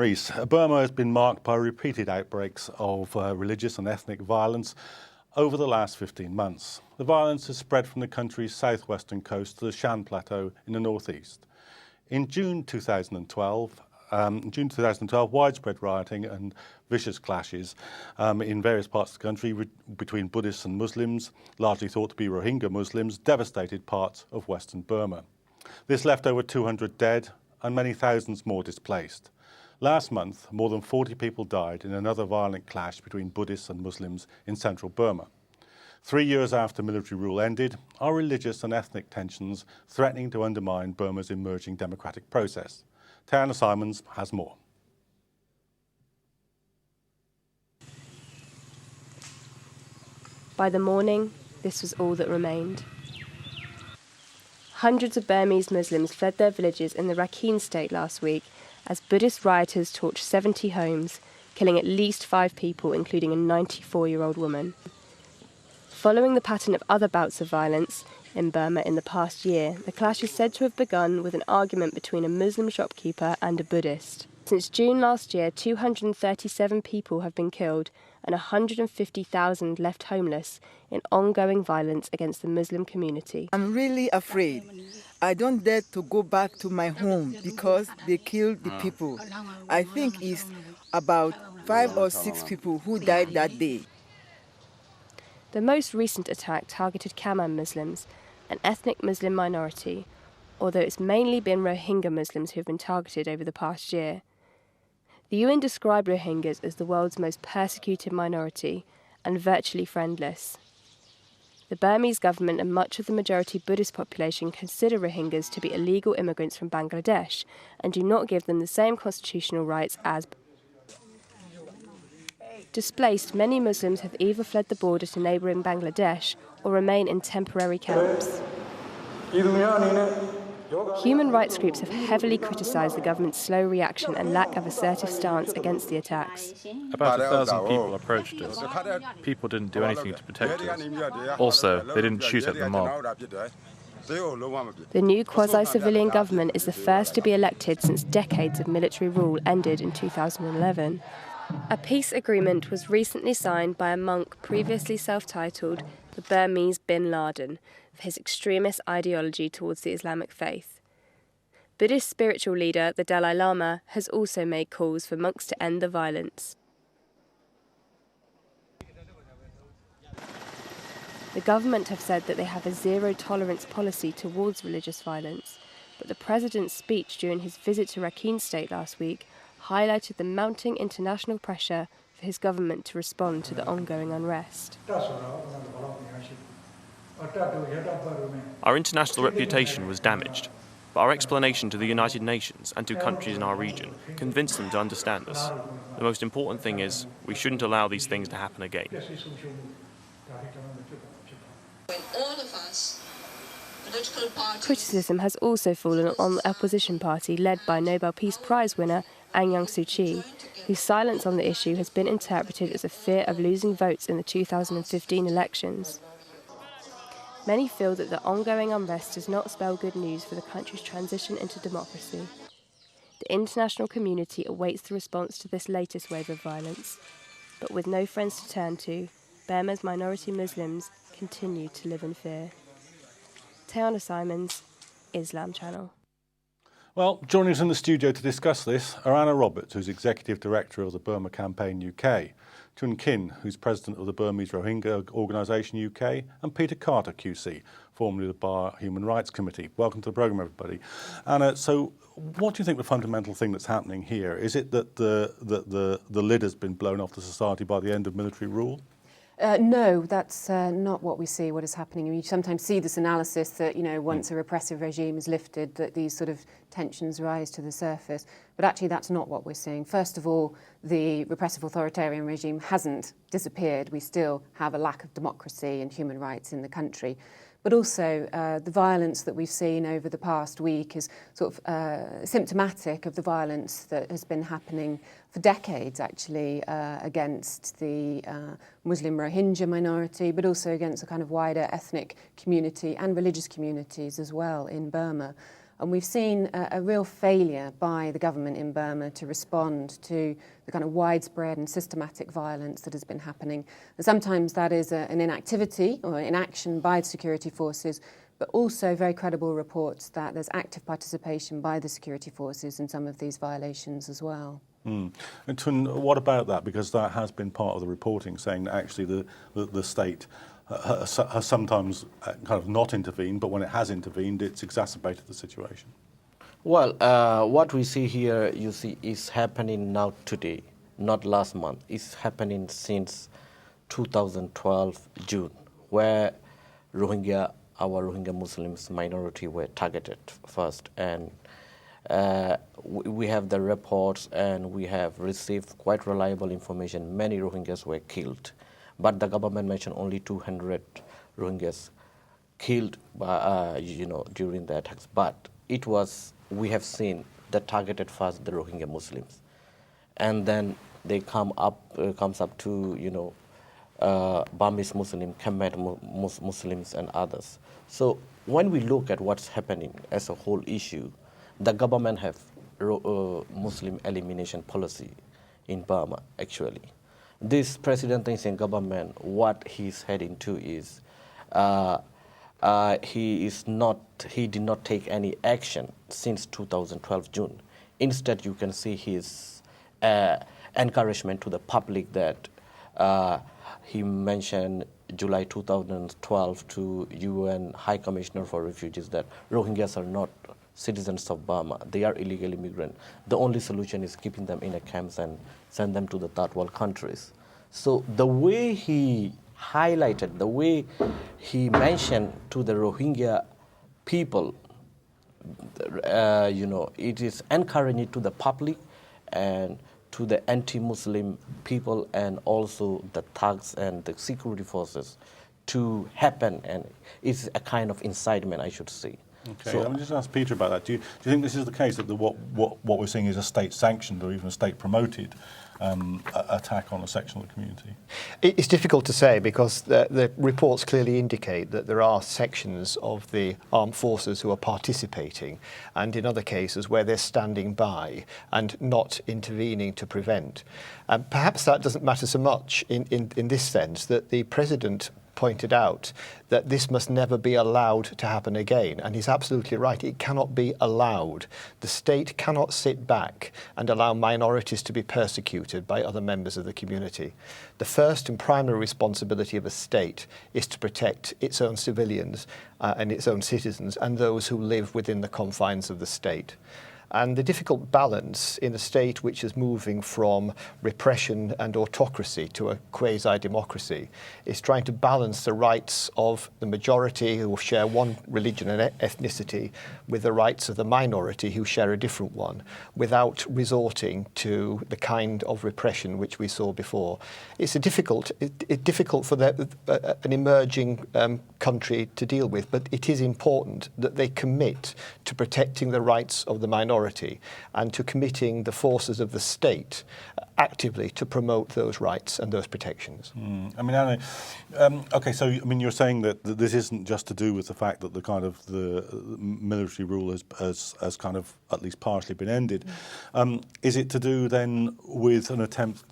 Rees. Burma has been marked by repeated outbreaks of religious and ethnic violence over the last 15 months. The violence has spread from the country's southwestern coast to the Shan Plateau in the northeast. In June 2012, widespread rioting and vicious clashes in various parts of the country between Buddhists and Muslims, largely thought to be Rohingya Muslims, devastated parts of western Burma. This left over 200 dead and many thousands more displaced. Last month, more than 40 people died in another violent clash between Buddhists and Muslims in central Burma. 3 years after military rule ended, are religious and ethnic tensions threatening to undermine Burma's emerging democratic process? Tayana Simons has more. By the morning, this was all that remained. Hundreds of Burmese Muslims fled their villages in the Rakhine state last week as Buddhist rioters torched 70 homes, killing at least 5 people, including a 94-year-old woman. Following the pattern of other bouts of violence in Burma in the past year, the clash is said to have begun with an argument between a Muslim shopkeeper and a Buddhist. Since June last year, 237 people have been killed and 150,000 left homeless in ongoing violence against the Muslim community. I'm really afraid. I don't dare to go back to my home because they killed the people. I think it's about 5 or 6 people who died that day. The most recent attack targeted Kaman Muslims, an ethnic Muslim minority, although it's mainly been Rohingya Muslims who have been targeted over the past year. The UN described Rohingyas as the world's most persecuted minority and virtually friendless. The Burmese government and much of the majority Buddhist population consider Rohingyas to be illegal immigrants from Bangladesh and do not give them the same constitutional rights as displaced. Many Muslims have either fled the border to neighbouring Bangladesh or remain in temporary camps. Human rights groups have heavily criticised the government's slow reaction and lack of assertive stance against the attacks. About 1,000 people approached us. People didn't do anything to protect us. Also, they didn't shoot at the mob. The new quasi-civilian government is the first to be elected since decades of military rule ended in 2011. A peace agreement was recently signed by a monk previously self-titled the Burmese Bin Laden for his extremist ideology towards the Islamic faith. Buddhist spiritual leader the Dalai Lama has also made calls for monks to end the violence. The government have said that they have a zero-tolerance policy towards religious violence, but the president's speech during his visit to Rakhine State last week highlighted the mounting international pressure for his government to respond to the ongoing unrest. Our international reputation was damaged, but our explanation to the United Nations and to countries in our region convinced them to understand us. The most important thing is we shouldn't allow these things to happen again. Criticism has also fallen on the opposition party led by Nobel Peace Prize winner Aung San Suu Kyi, whose silence on the issue has been interpreted as a fear of losing votes in the 2015 elections. Many feel that the ongoing unrest does not spell good news for the country's transition into democracy. The international community awaits the response to this latest wave of violence, but with no friends to turn to, Burma's minority Muslims continue to live in fear. Tayana Simons, Islam Channel. Well, joining us in the studio to discuss this are Anna Roberts, who's Executive Director of the Burma Campaign UK, Khin, who's President of the Burmese Rohingya Organisation UK, and Peter Carter QC, formerly the Bar Human Rights Committee. Welcome to the programme, everybody. Anna, so what do you think the fundamental thing that's happening here? Is it that the lid has been blown off the society by the end of military rule? No, that's not what we see, what is happening. You sometimes see this analysis that, once a repressive regime is lifted, that these sort of tensions rise to the surface. But actually, that's not what we're seeing. First of all, the repressive authoritarian regime hasn't disappeared. We still have a lack of democracy and human rights in the country. But also, the violence that we've seen over the past week is sort of symptomatic of the violence that has been happening for decades, actually, against the Muslim Rohingya minority, but also against a kind of wider ethnic community and religious communities as well in Burma. And we've seen a real failure by the government in Burma to respond to the kind of widespread and systematic violence that has been happening. And sometimes that is an inactivity or inaction by the security forces, but also very credible reports that there's active participation by the security forces in some of these violations as well. And Tun, what about that? Because that has been part of the reporting, saying that actually the state has sometimes kind of not intervened, but when it has intervened, it's exacerbated the situation. Well, what we see here, you see, is happening now today, not last month. It's happening since 2012 June, where our Rohingya Muslims minority were targeted first, and we have the reports and we have received quite reliable information. Many Rohingyas were killed, but the government mentioned only 200 Rohingyas killed during the attacks. But we have seen that targeted first the Rohingya Muslims, and then they comes up to Burmese Muslim, Khmer Muslims and others. So when we look at what's happening as a whole issue, the government have Muslim elimination policy in Burma, actually. This President Thein Sein government, what he's heading to is, he did not take any action since 2012 June. Instead, you can see his encouragement to the public that he mentioned July 2012 to UN High Commissioner for Refugees that Rohingyas are not citizens of Burma. They are illegal immigrants. The only solution is keeping them in a camps and send them to the third world countries. So the way he highlighted, the way he mentioned to the Rohingya people, it is encouraging to the public and to the anti-Muslim people and also the thugs and the security forces to happen, and it's a kind of incitement, I should say. Okay, So, let me just ask Peter about that. Do you think this is the case, that what we're seeing is a state-sanctioned or even a state-promoted attack on a section of the community? It's difficult to say, because the reports clearly indicate that there are sections of the armed forces who are participating, and in other cases where they're standing by and not intervening to prevent. Perhaps that doesn't matter so much in this sense, that the President pointed out that this must never be allowed to happen again. And he's absolutely right. It cannot be allowed. The state cannot sit back and allow minorities to be persecuted by other members of the community. The first and primary responsibility of a state is to protect its own civilians and its own citizens and those who live within the confines of the state. And the difficult balance in a state which is moving from repression and autocracy to a quasi-democracy is trying to balance the rights of the majority who share one religion and ethnicity with the rights of the minority who share a different one, without resorting to the kind of repression which we saw before. It's difficult for an emerging country to deal with, but it is important that they commit to protecting the rights of the minority and to committing the forces of the state actively to promote those rights and those protections. I mean, Anna, okay, so I mean, you're saying that this isn't just to do with the fact that the military rule has kind of at least partially been ended. Is it to do then with an attempt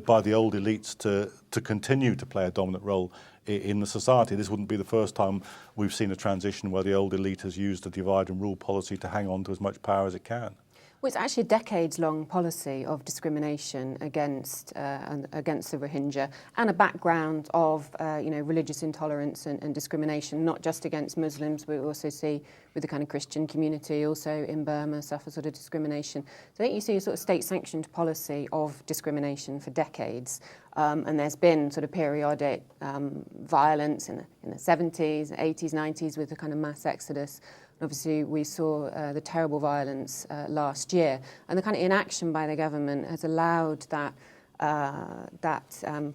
by the old elites to continue to play a dominant role in the society? This wouldn't be the first time we've seen a transition where the old elite has used a divide and rule policy to hang on to as much power as it can. Well, it's actually a decades-long policy of discrimination against the Rohingya, and a background of religious intolerance and discrimination, not just against Muslims, but we also see with the kind of Christian community also in Burma suffer sort of discrimination. So I think you see a sort of state-sanctioned policy of discrimination for decades, and there's been sort of periodic violence in the 70s, 80s, 90s with the kind of mass exodus. Obviously, we saw the terrible violence last year, and the kind of inaction by the government has allowed that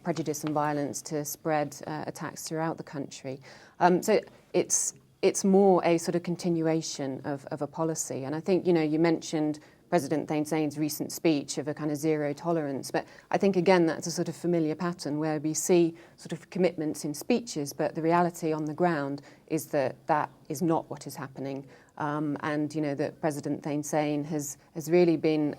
prejudice and violence to spread attacks throughout the country. So it's more a sort of continuation of a policy. And I think, you mentioned President Thein Sein's recent speech of a kind of zero tolerance, but I think, again, that's a sort of familiar pattern where we see sort of commitments in speeches, but the reality on the ground is that is not what is happening. and that President Thein Sein has really been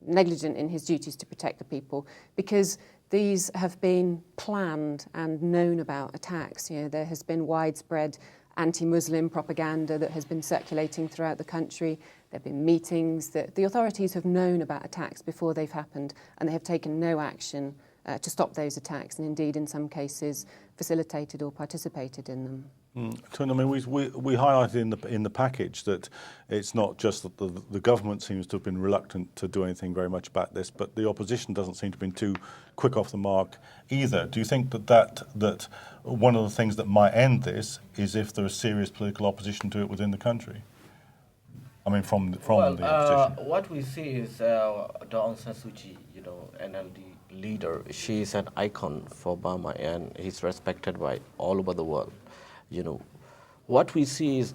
negligent in his duties to protect the people, because these have been planned and known about attacks. There has been widespread anti-Muslim propaganda that has been circulating throughout the country. There have been meetings that the authorities have known about attacks before they've happened, and they have taken no action to stop those attacks, and indeed in some cases facilitated or participated in them. Tun, I mean, we highlighted in the package that it's not just that the government seems to have been reluctant to do anything very much about this, but the opposition doesn't seem to have been too quick off the mark either. Do you think that one of the things that might end this is if there is serious political opposition to it within the country? I mean, from the opposition. What we see is Aung San Suu Kyi, NLD leader. She is an icon for Burma, and he's respected by all over the world. What we see is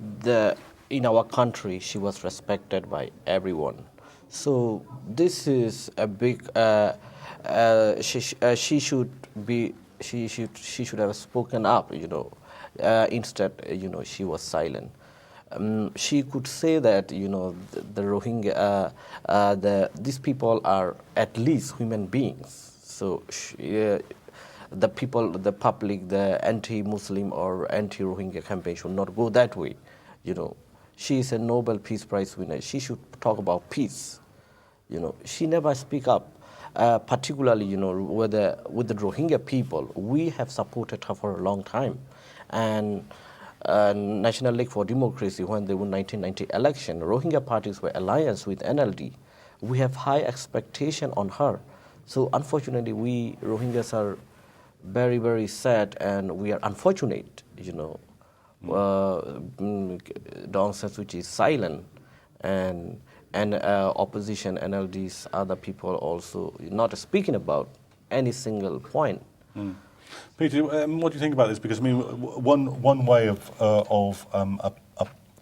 in our country, she was respected by everyone. So this is a big. She should have spoken up. Instead, she was silent. She could say that the Rohingya, these people are at least human beings. So the people, the public, the anti-Muslim or anti-Rohingya campaign should not go that way. She is a Nobel Peace Prize winner. She should talk about peace. She never speak up. Particularly, with the Rohingya people, we have supported her for a long time, and National League for Democracy, when they won 1990 election, Rohingya parties were alliance with NLD. We have high expectation on her. So unfortunately, we Rohingyas are very, very sad, and we are unfortunate, Aung San Suu Kyi is silent, and opposition, NLD's, other people also not speaking about any single point. Peter, what do you think about this? Because I mean, one way of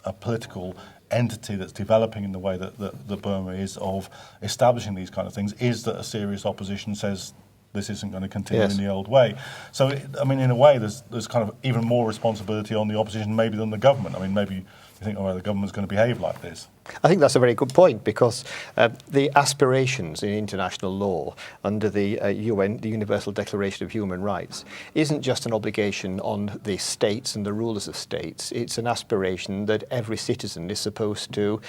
a political entity that's developing in the way that Burma is, of establishing these kind of things, is that a serious opposition says this isn't going to continue in the old way. So, I mean, in a way, there's kind of even more responsibility on the opposition maybe than the government. I mean, maybe you think, the government's going to behave like this. I think that's a very good point, because the aspirations in international law under the UN, the Universal Declaration of Human Rights, isn't just an obligation on the states and the rulers of states. It's an aspiration that every citizen is supposed to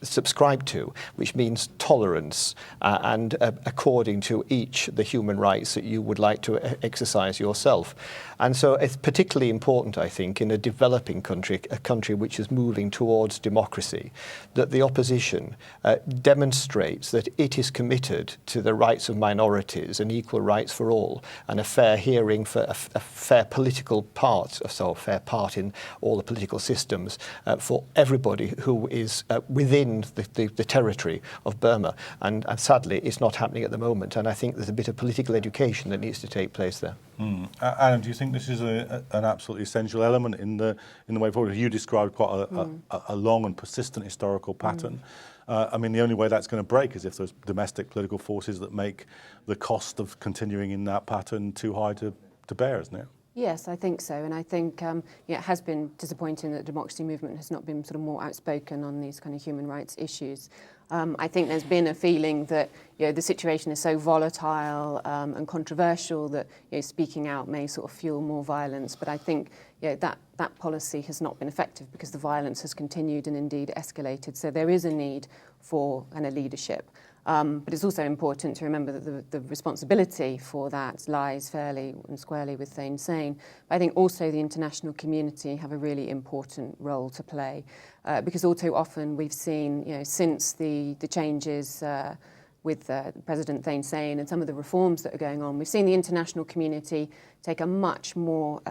subscribe to, which means tolerance and according to each the human rights that you would like to exercise yourself. And so it's particularly important, I think, in a developing country, a country which is moving towards democracy, that the opposition demonstrates that it is committed to the rights of minorities and equal rights for all, and a fair hearing for a fair political part, so a fair part in all the political systems for everybody who is within the territory of Burma. And sadly, it's not happening at the moment, and I think there's a bit of political education that needs to take place there. Adam, do you think this is an absolutely essential element in the way forward? You described quite a long and persistent historical pattern. I mean, the only way that's going to break is if there's domestic political forces that make the cost of continuing in that pattern too high to bear, isn't it? Yes, I think so, and I think it has been disappointing that the democracy movement has not been sort of more outspoken on these kind of human rights issues. I think there's been a feeling that the situation is so volatile and controversial that speaking out may sort of fuel more violence. But I think that policy has not been effective, because the violence has continued and indeed escalated. So there is a need for a leadership. But it's also important to remember that the responsibility for that lies fairly and squarely with Thein Sein. But I think also the international community have a really important role to play, because all too often we've seen, since the changes with President Thein Sein and some of the reforms that are going on, we've seen the international community take a much more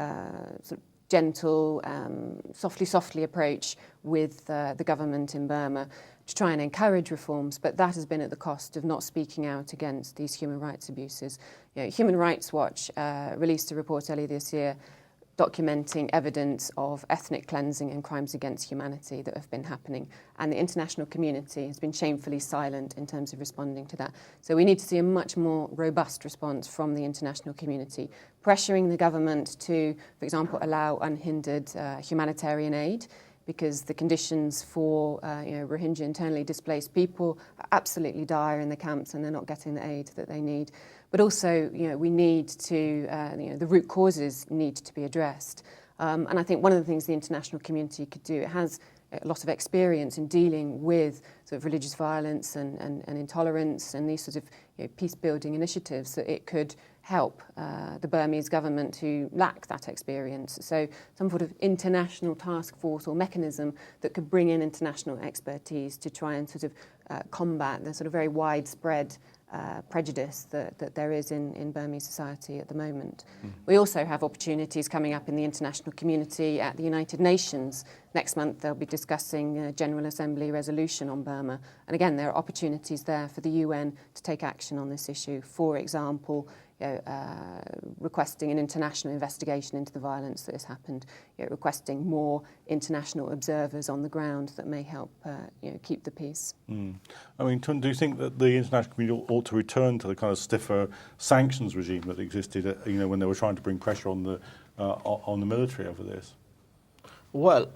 sort of gentle, softly approach with the government in Burma to try and encourage reforms, but that has been at the cost of not speaking out against these human rights abuses. Human Rights Watch released a report earlier this year documenting evidence of ethnic cleansing and crimes against humanity that have been happening, and the international community has been shamefully silent in terms of responding to that. So we need to see a much more robust response from the international community, pressuring the government to, for example, allow unhindered humanitarian aid, because the conditions for Rohingya internally displaced people are absolutely dire in the camps, and they're not getting the aid that they need. But also, we need to, the root causes need to be addressed. And I think one of the things the international community could do, it has a lot of experience in dealing with sort of religious violence and intolerance and these sort of peace-building initiatives, that it could help the Burmese government who lack that experience. So some sort of international task force or mechanism that could bring in international expertise to try and sort of combat the sort of very widespread prejudice that there is in Burmese society at the moment. We also have opportunities coming up in the international community at the United Nations. Next month they'll be discussing a General Assembly resolution on Burma. And again, there are opportunities there for the UN to take action on this issue. For example, requesting an international investigation into the violence that has happened, requesting more international observers on the ground that may help keep the peace. I mean, Tun, do you think that the international community ought to return to the kind of stiffer sanctions regime that existed, when they were trying to bring pressure on the military over this? Well,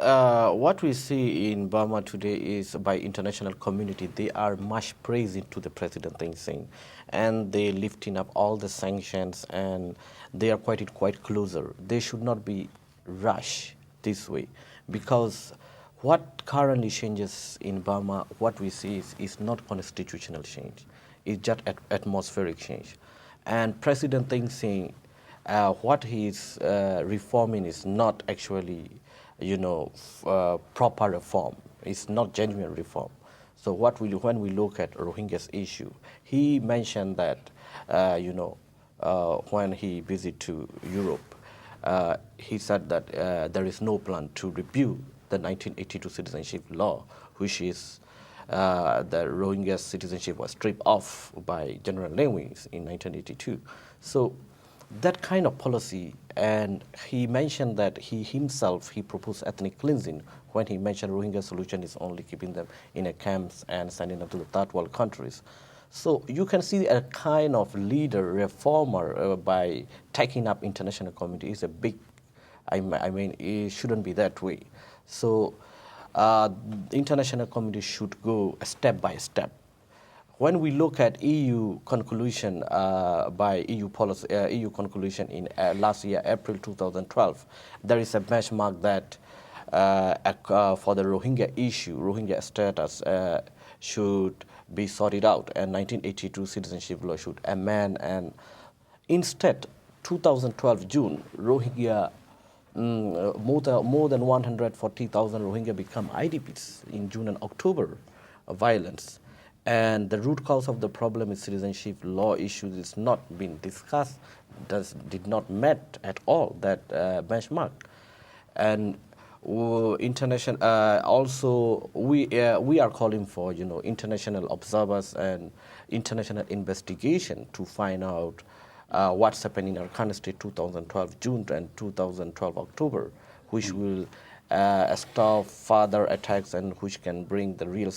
what we see in Burma today is by international community, they are much praising to the President Thein Sein, and they lifting up all the sanctions, and they are quite closer. They should not be rushed this way, because what currently changes in Burma, what we see is not constitutional change. It's just atmospheric change. And President Thein Sein, what he is reforming is not actually proper reform. It's not genuine reform. So when we look at Rohingya's issue, he mentioned that, when he visited to Europe, he said that there is no plan to review the 1982 citizenship law, which is the Rohingya citizenship was stripped off by General Lewin in 1982. So that kind of policy, and he mentioned that he proposed ethnic cleansing when he mentioned Rohingya solution is only keeping them in a camps and sending them to the third world countries. So you can see a kind of leader, reformer by taking up international community is a big, it shouldn't be that way. So the international community should go step by step. When we look at EU conclusion by EU policy, EU conclusion in last year, April 2012, there is a benchmark that for the Rohingya issue, Rohingya status should be sorted out, and 1982 citizenship law should amend. And instead, 2012 June, Rohingya, more than 140,000 Rohingya become IDPs in June and October of violence. And the root cause of the problem is citizenship law issues is not being discussed, did not met at all that benchmark. And international also we are calling for international observers and international investigation to find out what's happening in our country 2012 June and 2012 October, which will stop further attacks and which can bring the real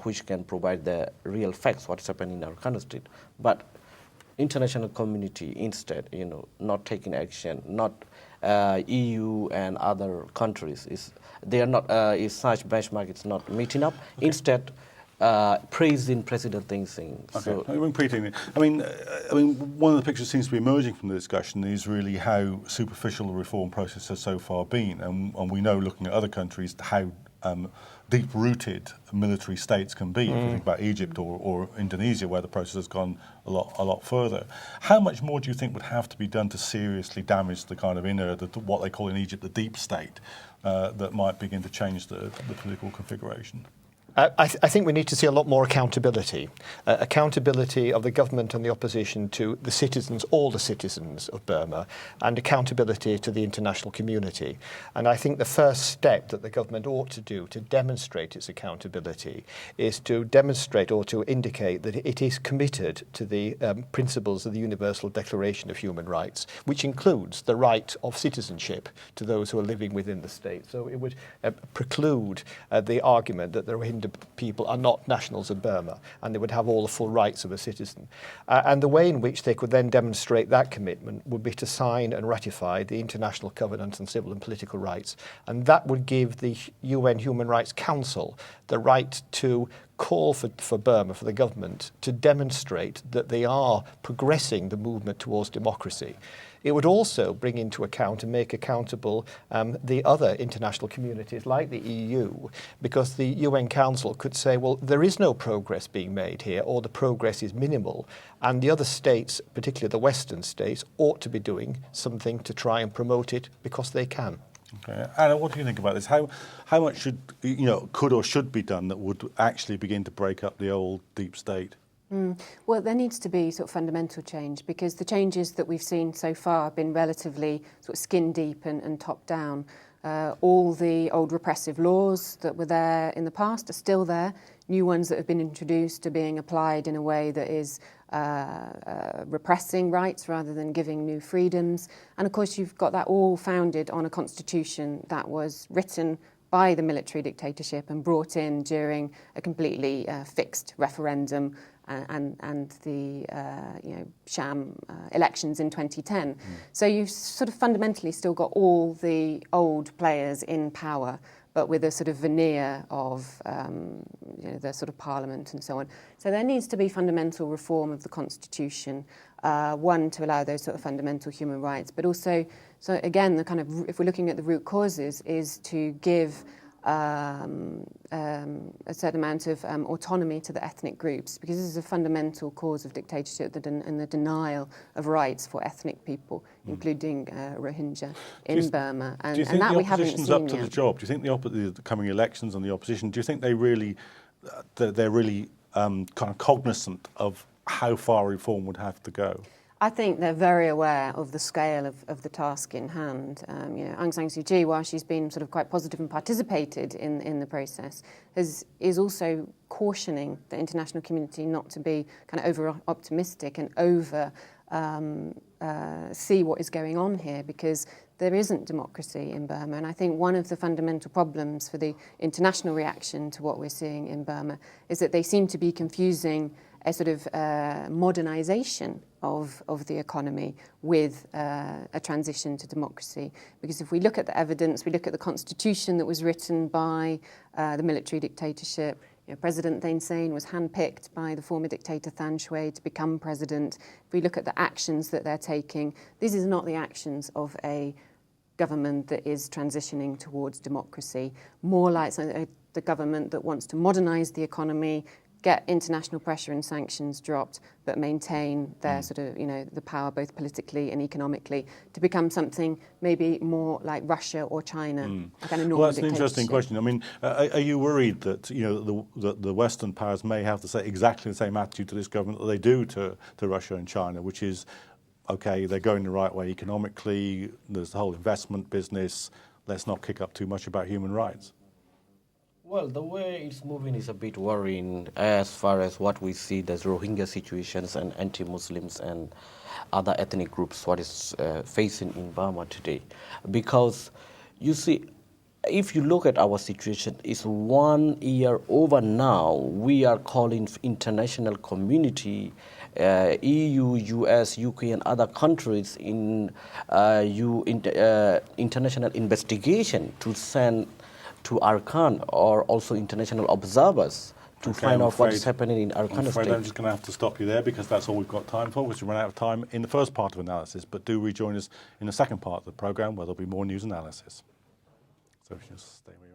which can provide the real facts what's happening in our country. But international community instead, not taking action, not EU and other countries they are not is such benchmark. It's not meeting up. Okay. Instead, praising President Thein Sein. Okay. So, I mean, one of the pictures seems to be emerging from the discussion is really how superficial the reform process has so far been, and we know, looking at other countries, how deep-rooted military states can be. If you think about Egypt or Indonesia, where the process has gone a lot further. How much more do you think would have to be done to seriously damage the kind of what they call in Egypt the deep state, that might begin to change the political configuration? I think we need to see a lot more accountability. Accountability of the government and the opposition to the citizens, all the citizens of Burma, and accountability to the international community. And I think the first step that the government ought to do to demonstrate its accountability is to demonstrate or to indicate that it is committed to the principles of the Universal Declaration of Human Rights, which includes the right of citizenship to those who are living within the state. So it would preclude the argument that the Rohingya Rohingya people are not nationals of Burma, and they would have all the full rights of a citizen. And the way in which they could then demonstrate that commitment would be to sign and ratify the International Covenant on Civil and Political Rights. And that would give the UN Human Rights Council the right to call for Burma, for the government, to demonstrate that they are progressing the movement towards democracy. It would also bring into account and make accountable the other international communities like the EU, because the UN Council could say, well, there is no progress being made here, or the progress is minimal, and the other states, particularly the Western states, ought to be doing something to try and promote it because they can. Okay. Anna, what do you think about this? How much should, could or should be done that would actually begin to break up the old deep state? Well, there needs to be sort of fundamental change, because the changes that we've seen so far have been relatively sort of skin deep and top down. All the old repressive laws that were there in the past are still there. New ones that have been introduced are being applied in a way that is repressing rights rather than giving new freedoms. And of course, you've got that all founded on a constitution that was written by the military dictatorship and brought in during a completely fixed referendum and the sham elections in 2010. So you've sort of fundamentally still got all the old players in power, but with a sort of veneer of the sort of parliament and so on. So there needs to be fundamental reform of the constitution, one, to allow those sort of fundamental human rights, but also, so again, the kind of, if we're looking at the root causes, is to give a certain amount of autonomy to the ethnic groups, because this is a fundamental cause of dictatorship and the denial of rights for ethnic people, including Rohingya in Burma. And, do you think that the we haven't opposition's seen up to yet. the job? Do you think the coming elections and the opposition, do you think they're really kind of cognizant of how far reform would have to go? I think they're very aware of the scale of the task in hand. Aung San Suu Kyi, while she's been sort of quite positive and participated in the process, is also cautioning the international community not to be kind of over-optimistic and see what is going on here, because there isn't democracy in Burma. And I think one of the fundamental problems for the international reaction to what we're seeing in Burma is that they seem to be confusing a sort of modernization of the economy with a transition to democracy. Because if we look at the evidence, we look at the constitution that was written by the military dictatorship. President Thein Sein was handpicked by the former dictator Than Shwe to become president. If we look at the actions that they're taking, this is not the actions of a government that is transitioning towards democracy, more like the government that wants to modernize the economy, get international pressure and sanctions dropped, but maintain their sort of, the power both politically and economically to become something maybe more like Russia or China, a kind of normal Well, that's an interesting dictatorship. question. I mean, are you worried that the Western powers may have exactly the same attitude to this government that they do to Russia and China, which is, okay, they're going the right way economically, there's the whole investment business, let's not kick up too much about human rights? Well, the way it's moving is a bit worrying as far as what we see, there's Rohingya situations and anti-Muslims and other ethnic groups, what is facing in Burma today. Because you see, if you look at our situation, it's 1 year over now, we are calling for international community, EU, US, UK and other countries in international investigation to send to Arkan or also international observers to find out what is happening in Arkan state. I'm just going to have to stop you there, because that's all we've got time for, because we run out of time in the first part of analysis. But do rejoin us in the second part of the programme, where there'll be more news analysis. So if you just stay where you are.